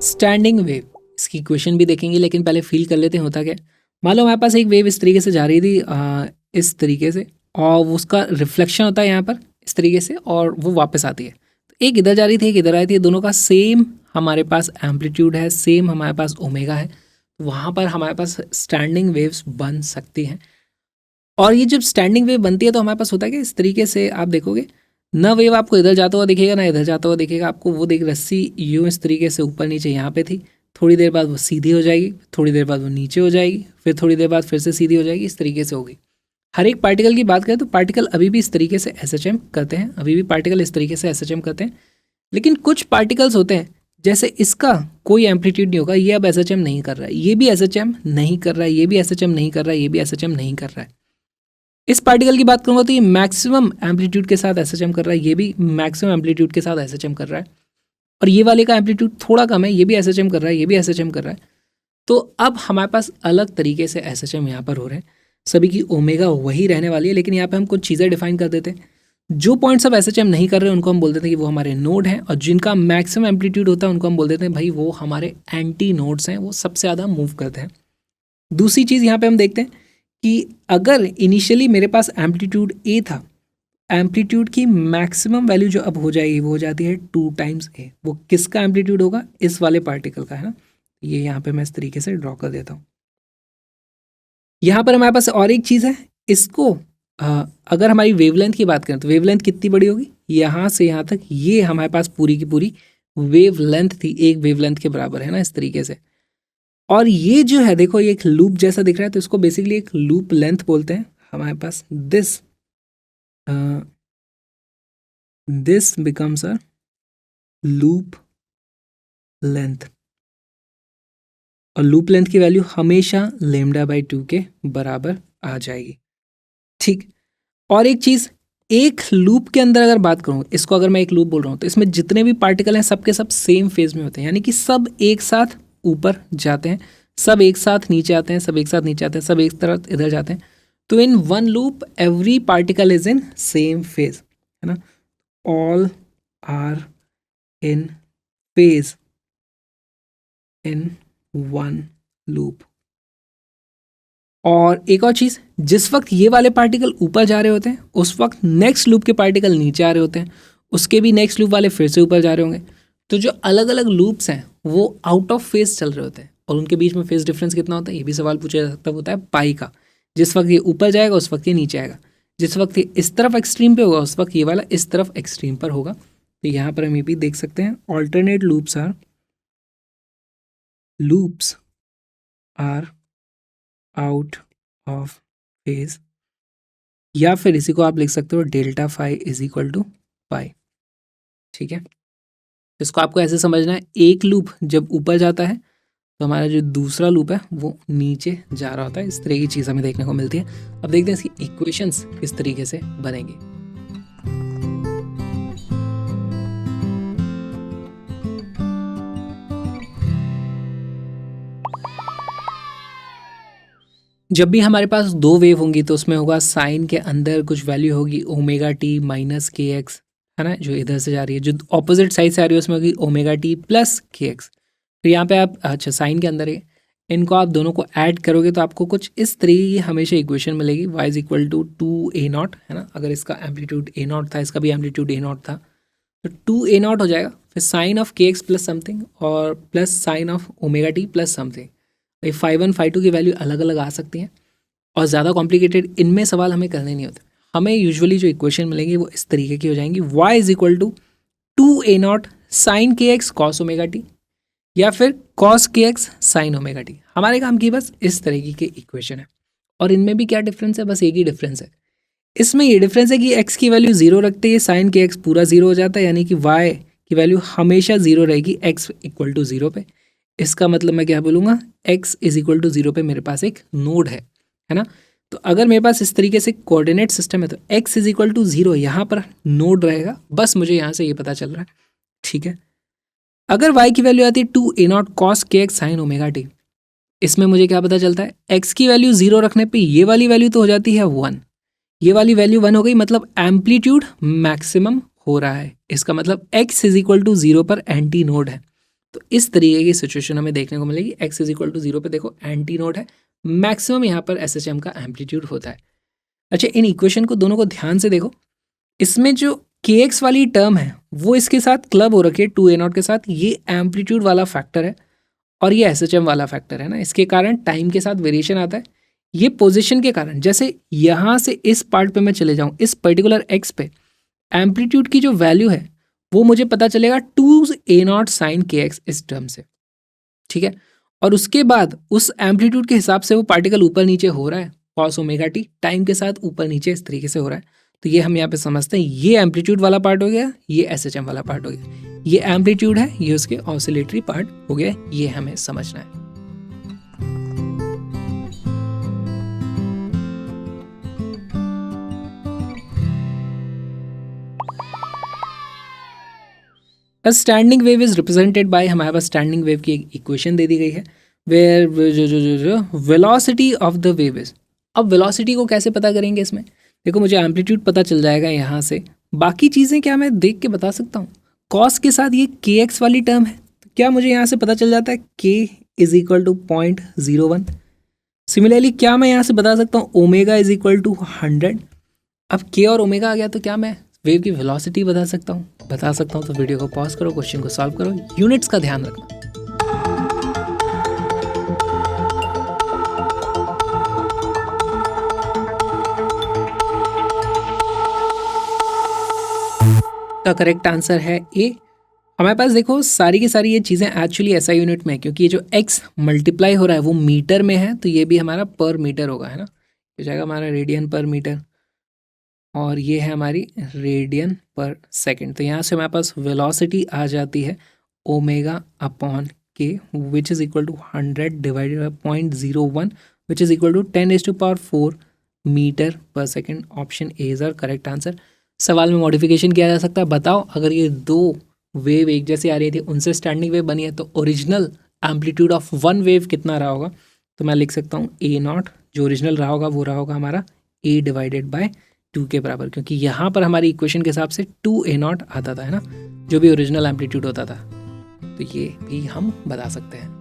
Standing wave, इसकी equation भी देखेंगे, लेकिन पहले फील कर लेते हैं होता क्या। मान लो हमारे पास एक वेव इस तरीके से जा रही थी, इस तरीके से, और उसका रिफ्लेक्शन होता है यहाँ पर इस तरीके से, और वो वापस आती है। तो एक इधर जा रही थी, एक इधर आई थी, दोनों का सेम हमारे पास एम्पलीट्यूड है, सेम हमारे पास ओमेगा है, वहाँ पर हमारे पास स्टैंडिंग वेव्स बन सकती हैं। और ये जब स्टैंडिंग वेव बनती है तो हमारे पास होता है कि इस तरीके से आप देखोगे, न वेव आपको इधर जाता हुआ दिखेगा ना इधर जाता हुआ दिखेगा आपको। वो देख, रस्सी यूँ इस तरीके से ऊपर नीचे यहाँ पे थी, थोड़ी देर बाद वो सीधी हो जाएगी, थोड़ी देर बाद वो नीचे हो जाएगी, फिर थोड़ी देर बाद फिर से सीधी हो जाएगी, इस तरीके से होगी। हर एक पार्टिकल की बात करें तो पार्टिकल अभी भी इस तरीके से SHM करते हैं, अभी भी पार्टिकल इस तरीके से SHM करते हैं। लेकिन कुछ पार्टिकल्स होते हैं, जैसे इसका कोई एम्पलीट्यूड नहीं होगा, ये अब SHM नहीं कर रहा है, ये भी SHM नहीं कर रहा है, ये भी SHM नहीं कर रहा है, ये भी SHM नहीं कर रहा है। इस पार्टिकल की बात करूँगा तो ये मैक्सिमम एम्पलीट्यूड के साथ SHM कर रहा है, ये भी मैक्सिमम एम्पलीट्यूड के साथ SHM कर रहा है, और ये वाले का एम्पलीट्यूड थोड़ा कम है, ये भी SHM कर रहा है, ये भी SHM कर रहा है। तो अब हमारे पास अलग तरीके से SHM यहाँ पर हो रहे हैं, सभी की ओमेगा वही रहने वाली है, लेकिन यहाँ पे हम कुछ चीज़ें डिफाइन कर देते हैं। जो पॉइंट्स अब SHM नहीं कर रहे उनको हम बोल देते हैं कि वो हमारे नोड हैं, और जिनका मैक्सिमम एम्पलीट्यूड होता है उनको हम बोल देते हैं भाई वो हमारे एंटी नोड्स हैं, वो सबसे ज़्यादा मूव करते हैं। दूसरी चीज़ यहाँ पे हम देखते हैं कि अगर इनिशियली मेरे पास एम्पलीट्यूड A था, एम्पलीट्यूड की मैक्सिमम वैल्यू जो अब हो जाएगी वो हो जाती है 2 टाइम्स A। वो किसका एम्पलीट्यूड होगा? इस वाले पार्टिकल का, है ना। ये यहाँ पे मैं इस तरीके से ड्रॉ कर देता हूँ। यहाँ पर हमारे पास और एक चीज़ है, इसको अगर हमारी वेवलेंथ की बात करें तो वेवलेंथ कितनी बड़ी होगी? यहाँ से यहाँ तक ये हमारे पास पूरी की पूरी वेवलेंथ थी, एक वेवलेंथ के बराबर, है ना, इस तरीके से। और ये जो है देखो, ये एक लूप जैसा दिख रहा है, तो इसको बेसिकली एक लूप लेंथ बोलते हैं। हमारे पास this becomes a loop length, और लूप लेंथ की वैल्यू हमेशा λ/2 के बराबर आ जाएगी। ठीक, और एक चीज़, एक लूप के अंदर अगर बात करूँ, इसको अगर मैं एक लूप बोल रहा हूँ तो इसमें जितने भी पार्टिकल हैं सब के सब सेम फेज में होते हैं, यानी कि सब एक साथ ऊपर जाते हैं, सब एक साथ नीचे आते हैं, सब एक साथ नीचे आते हैं, सब एक तरफ इधर जाते हैं। तो in one loop every particle is in same phase, है ना, all are in phase in one loop. और एक और चीज़, जिस वक्त ये वाले पार्टिकल ऊपर जा रहे होते हैं उस वक्त नेक्स्ट लूप के पार्टिकल नीचे आ रहे होते हैं, उसके भी नेक्स्ट लूप वाले फिर से ऊपर जा रहे होंगे। तो जो अलग अलग लूप्स हैं वो आउट ऑफ फेज चल रहे होते हैं, और उनके बीच में फेज डिफरेंस कितना होता है ये भी सवाल पूछा जा सकता होता है पाई का। जिस वक्त ये ऊपर जाएगा उस वक्त ये नीचे आएगा, जिस वक्त ये इस तरफ एक्सट्रीम पे होगा उस वक्त ये वाला इस तरफ एक्सट्रीम पर होगा। तो यहाँ पर हम ये भी देख सकते हैं, alternate loops are out of phase, या फिर इसी को आप लिख सकते हो delta phi is equal to pi. ठीक है, इसको आपको ऐसे समझना है, एक लूप जब ऊपर जाता है तो हमारा जो दूसरा लूप है वो नीचे जा रहा होता है। इस तरह की चीज़ हमें देखने को मिलती है। अब देखते हैं इसकी इक्वेशंस किस तरीके से बनेंगी। जब भी हमारे पास दो वेव होंगी तो उसमें होगा साइन के अंदर कुछ वैल्यू होगी ओमेगा टी माइनस के एक्स, है ना, जो इधर से जा रही है, जो ऑपोजिट साइड से आ रही है उसमें होगी ओमेगा टी प्लस के एक्स। तो यहाँ पे आप, अच्छा, साइन के अंदर है, इनको आप दोनों को ऐड करोगे तो आपको कुछ इस तरीके की हमेशा इक्वेशन मिलेगी, y is equal to 2a0, है ना। अगर इसका एम्पलीट्यूड a0 था, इसका भी एम्पलीट्यूड a0 था, तो 2a0 हो जाएगा, फिर साइन ऑफ के एक्स प्लस समथिंग और plus sign of omega T plus something. ये φ1 φ2 की वैल्यू अलग अलग आ सकती हैं, और ज़्यादा कॉम्प्लिकेटेड इनमें सवाल हमें करने नहीं होते। हमें यूजुअली जो इक्वेशन मिलेंगी वो इस तरीके की हो जाएंगी, y is equal to 2a0 sine के एक्स कॉस ओमेगा टी, या फिर कॉस के एक्स साइन ओमेगा टी। हमारे काम की बस इस तरीके की इक्वेशन है। और इनमें भी क्या डिफरेंस है? बस एक ही डिफरेंस है, इसमें ये डिफरेंस है कि x की वैल्यू 0 रखते ही साइन के एक्स पूरा 0 हो जाता है, यानी कि y की वैल्यू हमेशा 0 रहेगी x इक्वल टू 0 पे। इसका मतलब मैं क्या बोलूँगा, x इज इक्वल टू 0 पे मेरे पास एक नोड है ना। तो अगर मेरे पास इस तरीके से कोऑर्डिनेट सिस्टम है तो x इज इक्वल टू 0 यहाँ पर नोड रहेगा, बस मुझे यहाँ से ये पता चल रहा है। ठीक है, अगर y की वैल्यू आती है 2a0 cos kx sin omega T, इसमें मुझे क्या पता चलता है, x की वैल्यू 0 रखने पे ये वाली वैल्यू तो हो जाती है 1, ये वाली वैल्यू 1 हो गई, मतलब एम्पलीट्यूड मैक्सिमम हो रहा है, इसका मतलब x इज इक्वल टू 0 पर एंटी नोड है। तो इस तरीके की सिचुएशन हमें देखने को मिलेगी। x इज इक्वल टू 0 पे देखो एंटी नोड है, मैक्सिमम यहाँ पर SHM का एम्पलीट्यूड होता है। अच्छा, इन इक्वेशन को दोनों को ध्यान से देखो, इसमें जो kx वाली टर्म है वो इसके साथ क्लब हो रखी है 2a0 के साथ, ये एम्पलीट्यूड वाला फैक्टर है और ये SHM वाला फैक्टर है ना, इसके कारण टाइम के साथ वेरिएशन आता है। ये पोजीशन के कारण, जैसे यहाँ से इस पार्ट पे मैं चले जाऊँ, इस पर्टिकुलर x पे एम्पलीट्यूड की जो वैल्यू है वो मुझे पता चलेगा 2a0 साइन kx इस टर्म से, ठीक है। और उसके बाद उस एम्पलीट्यूड के हिसाब से वो पार्टिकल ऊपर नीचे हो रहा है, cos ओमेगा t टाइम के साथ ऊपर नीचे इस तरीके से हो रहा है। तो ये हम यहाँ पे समझते हैं, ये एम्पलीट्यूड वाला पार्ट हो गया, ये SHM वाला पार्ट हो गया, ये एम्पलीट्यूड है, ये उसके ऑसिलेटरी पार्ट हो गया, ये हमें समझना है। Standing wave is represented bye, हमारे पास स्टैंडिंग वेव की एक इक्वेशन दे दी गई है, where velocity of the wave is. अब वेलोसिटी को कैसे पता करेंगे इसमें, देखो मुझे एम्पलीट्यूड पता चल जाएगा यहाँ से, बाकी चीज़ें क्या मैं देख के बता सकता हूँ। कॉस के साथ ये kx वाली टर्म है, तो क्या मुझे यहाँ से पता चल जाता है k is equal to 0.01। Similarly क्या मैं यहाँ से बता सकता हूँ ओमेगा इज इक्वल टू 100। अब k और ओमेगा आ गया तो क्या मैं वेव की वेलोसिटी बता सकता हूँ? तो वीडियो को पॉज करो, क्वेश्चन को सॉल्व करो, यूनिट्स का ध्यान रखना। का करेक्ट आंसर है ए। हमारे पास देखो सारी की सारी ये चीज़ें एक्चुअली ऐसा यूनिट में है, क्योंकि ये जो x मल्टीप्लाई हो रहा है वो मीटर में है, तो ये भी हमारा पर मीटर होगा, है ना, हो जाएगा हमारा रेडियन पर मीटर, और ये है हमारी रेडियन पर सेकंड। तो यहाँ से हमारे पास वेलोसिटी आ जाती है omega upon k, which is equal to 100 divided by 0.01 which is equal to 10⁴ metre per second. Option A is our correct answer. सवाल में मॉडिफिकेशन किया जा सकता है, बताओ अगर ये दो वेव एक जैसी आ रही थी, उनसे स्टैंडिंग वेव बनी है, तो original amplitude of one wave कितना रहा होगा? तो मैं लिख सकता हूँ a0, जो ओरिजिनल रहा होगा वो रहा होगा हमारा a डिवाइडेड बाय 2 के बराबर, क्योंकि यहाँ पर हमारी इक्वेशन के हिसाब से 2a0 आता था, है ना, जो भी ओरिजिनल एम्पलीट्यूड होता था। तो ये भी हम बता सकते हैं।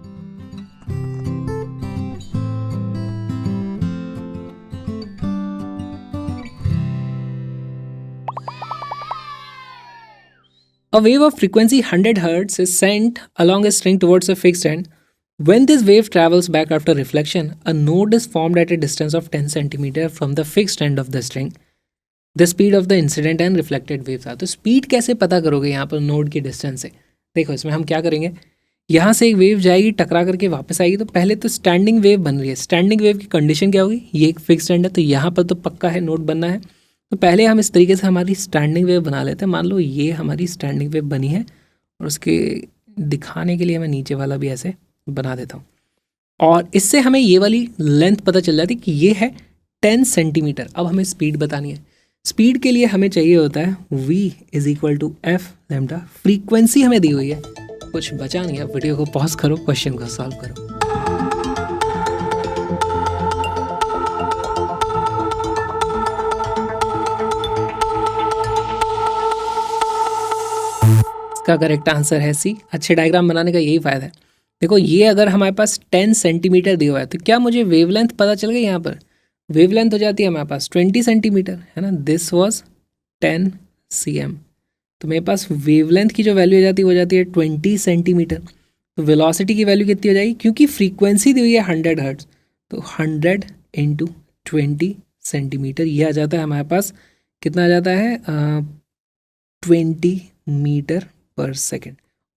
A wave of frequency 100 Hz is sent along a string towards a fixed end. When this wave travels back after reflection, a node is formed at a distance of 10 cm from the fixed end of the string. The speed of the incident and reflected waves are. तो speed कैसे पता करोगे यहाँ पर node की distance से? देखो इसमें हम क्या करेंगे, यहाँ से एक वेव जाएगी, टकरा करके वापस आएगी, तो पहले तो स्टैंडिंग वेव बन रही है। स्टैंडिंग वेव की कंडीशन क्या होगी, ये एक फिक्स्ड एंड है, तो यहाँ पर तो पक्का है नोड बनना है। तो पहले हम इस तरीके से हमारी स्टैंडिंग वेव बना लेते हैं। मान लो ये हमारी स्टैंडिंग वेव बनी है, और उसके दिखाने के लिए मैं नीचे वाला भी ऐसे बना देता हूँ, और इससे हमें ये वाली लेंथ पता चल जाती है कि ये है 10 सेंटीमीटर। अब हमें स्पीड बतानी है। स्पीड के लिए हमें चाहिए होता है v is equal to f lambda. Frequency हमें दी हुई है, कुछ बचा नहीं है। वीडियो को पॉज करो, क्वेश्चन को सॉल्व करो। इसका करेक्ट आंसर है सी। अच्छे डायग्राम बनाने का यही फायदा है। देखो ये अगर हमारे पास 10 सेंटीमीटर दिया हुआ है, तो क्या मुझे वेवलेंथ पता चल गई? यहाँ पर वेवलेंथ हो जाती है हमारे पास 20 सेंटीमीटर, है ना। दिस वाज 10 cm, तो मेरे पास वेवलेंथ की जो वैल्यू हो जाती है 20 सेंटीमीटर। तो वेलोसिटी की वैल्यू कितनी हो जाएगी, क्योंकि फ्रीक्वेंसी दी हुई है 100 हर्ट्ज, तो 100 × 20 सेंटीमीटर, ये आ जाता है हमारे पास, कितना आ जाता है 20 मीटर पर second.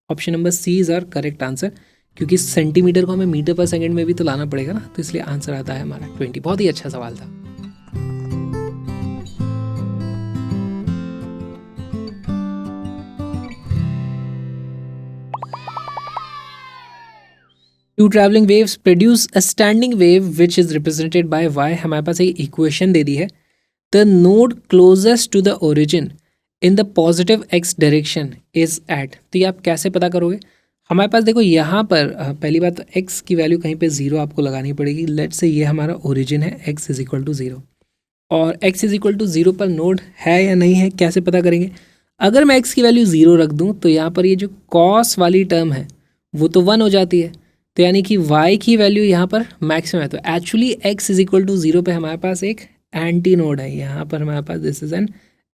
Option number C is our correct answer, क्योंकि सेंटीमीटर को हमें मीटर पर सेकंड में भी तो लाना पड़ेगा ना, तो इसलिए आंसर आता है हमारा 20। बहुत ही अच्छा सवाल था। Two travelling waves produce a standing wave which is represented by y। हमारे पास एक इक्वेशन दे दी है, the node closest to the origin in the positive x direction is at. तो ये आप कैसे पता करोगे? हमारे पास देखो यहाँ पर पहली बात तो x की वैल्यू कहीं पे 0 आपको लगानी पड़ेगी। लेट्स से ये हमारा ओरिजिन है, x इज इक्वल टू 0, और x इज इक्वल टू 0 पर नोड है या नहीं है कैसे पता करेंगे? अगर मैं x की वैल्यू 0 रख दूं तो यहाँ पर ये जो cos वाली टर्म है वो तो 1 हो जाती है, तो यानी कि y की वैल्यू यहाँ पर मैक्सिमम है। तो actually x is equal to 0 पे हमारे पास एक एंटी नोड है, यहाँ पर हमारे पास this is an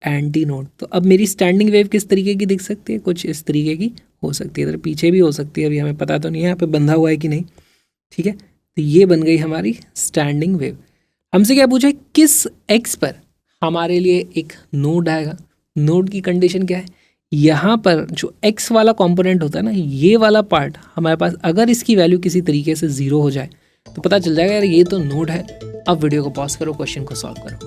antinode. तो अब मेरी स्टैंडिंग वेव किस तरीके की दिख सकती है, कुछ इस तरीके की हो सकती है, इधर पीछे भी हो सकती है, अभी हमें पता तो नहीं है यहाँ पे बंधा हुआ है कि नहीं, ठीक है। तो ये बन गई हमारी स्टैंडिंग वेव। हमसे क्या पूछा है, किस x पर हमारे लिए एक नोड आएगा। नोड की कंडीशन क्या है, यहाँ पर जो x वाला कंपोनेंट होता है ना, ये वाला पार्ट हमारे पास अगर इसकी वैल्यू किसी तरीके से 0 हो जाए तो पता चल जाएगा यार ये तो नोड है। अब वीडियो को पॉज करो, क्वेश्चन को सॉल्व करो।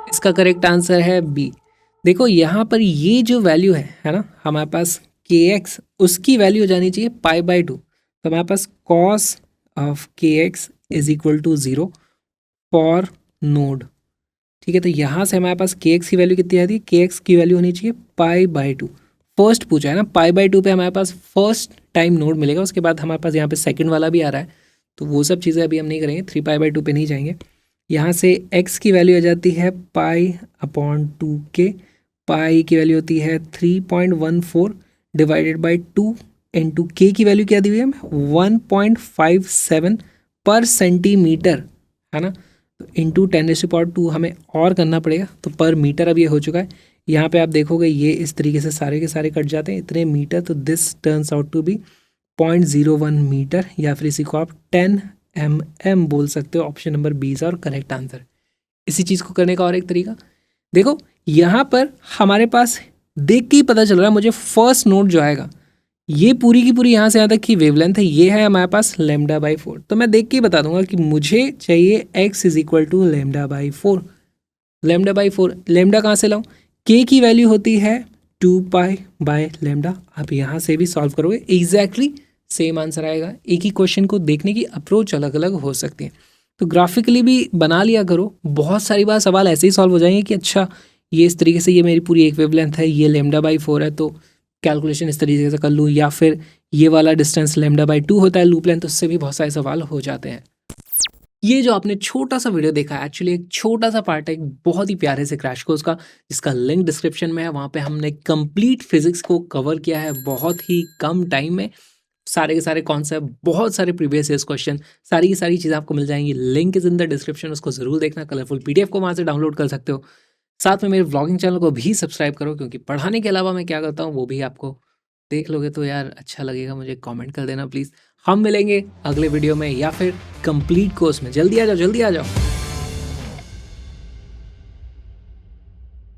इसका करेक्ट आंसर है बी। देखो यहाँ पर ये जो वैल्यू है ना हमारे पास kx, उसकी वैल्यू हो जानी चाहिए π/2। तो हमारे पास cos of kx is equal to 0 for node, ठीक है। तो यहाँ से हमारे पास kx की वैल्यू कितनी आती है, kx की वैल्यू होनी चाहिए π/2। फर्स्ट पूछा है ना, π/2 पे हमारे पास फर्स्ट टाइम नोड मिलेगा, उसके बाद हमारे पास यहाँ पे सेकंड वाला भी आ रहा है, तो वो सब चीज़ें अभी हम नहीं करेंगे, 3π/2 पे नहीं जाएंगे। यहाँ से x की वैल्यू आ जाती है π/2k, पाई की वैल्यू होती है 3.14 डिवाइडेड बाई 2 इंटू के की वैल्यू क्या दी हुई है, 1.57 पर सेंटीमीटर, है ना। तो इंटू 10⁻², हमें और करना पड़ेगा, तो पर मीटर अब ये हो चुका है। यहाँ पे आप देखोगे ये इस तरीके से सारे के सारे कट जाते हैं, इतने मीटर, तो this turns out to be 0.01 metre, या फिर इसी को आप 10 mm बोल सकते हो। ऑप्शन नंबर बी इज और करेक्ट आंसर। इसी चीज़ को करने का और एक तरीका देखो, यहाँ पर हमारे पास देख के ही पता चल रहा है मुझे फर्स्ट नोड जो आएगा, ये पूरी की पूरी यहाँ से यहाँ तक की वेवलेंथ है, ये है हमारे पास λ/4। तो मैं देख के ही बता दूंगा कि मुझे चाहिए x is equal to λ/4। λ/4 lambda कहाँ से लाऊं, k की वैल्यू होती है 2π/λ। आप यहाँ से भी सॉल्व करोगे एग्जैक्टली सेम आंसर आएगा। एक ही क्वेश्चन को देखने की अप्रोच अलग अलग हो सकती है, तो ग्राफिकली भी बना लिया करो। बहुत सारी बार सवाल ऐसे ही सॉल्व हो जाएंगे कि अच्छा ये इस तरीके से, ये मेरी पूरी एक वेवलेंथ है, ये λ/4 है, तो कैलकुलेशन इस तरीके से कर लूँ, या फिर ये वाला डिस्टेंस λ/2 होता है लूप लेंथ, तो उससे भी बहुत सारे सवाल हो जाते हैं। ये जो आपने छोटा सा वीडियो देखा है एक्चुअली एक छोटा सा पार्ट है एक बहुत ही प्यारे से क्रैश कोर्स का, जिसका लिंक डिस्क्रिप्शन में है। वहाँ पे हमने कंप्लीट फिजिक्स को कवर किया है बहुत ही कम टाइम में, सारे के सारे कॉन्सेप्ट, बहुत सारे प्रीवियस ईयर्स क्वेश्चन, सारी की सारी चीज़ें आपको मिल जाएंगी। Link is in the description, उसको जरूर देखना। कलरफुल PDF को वहाँ से डाउनलोड कर सकते हो। साथ में मेरे व्लॉगिंग चैनल को भी सब्सक्राइब करो, क्योंकि पढ़ाने के अलावा मैं क्या करता हूँ वो भी आपको देख लोगे तो यार अच्छा लगेगा। मुझे कमेंट कर देना प्लीज़। हम मिलेंगे अगले वीडियो में या फिर कंप्लीट कोर्स में। जल्दी आ जाओ, जल्दी आ जाओ।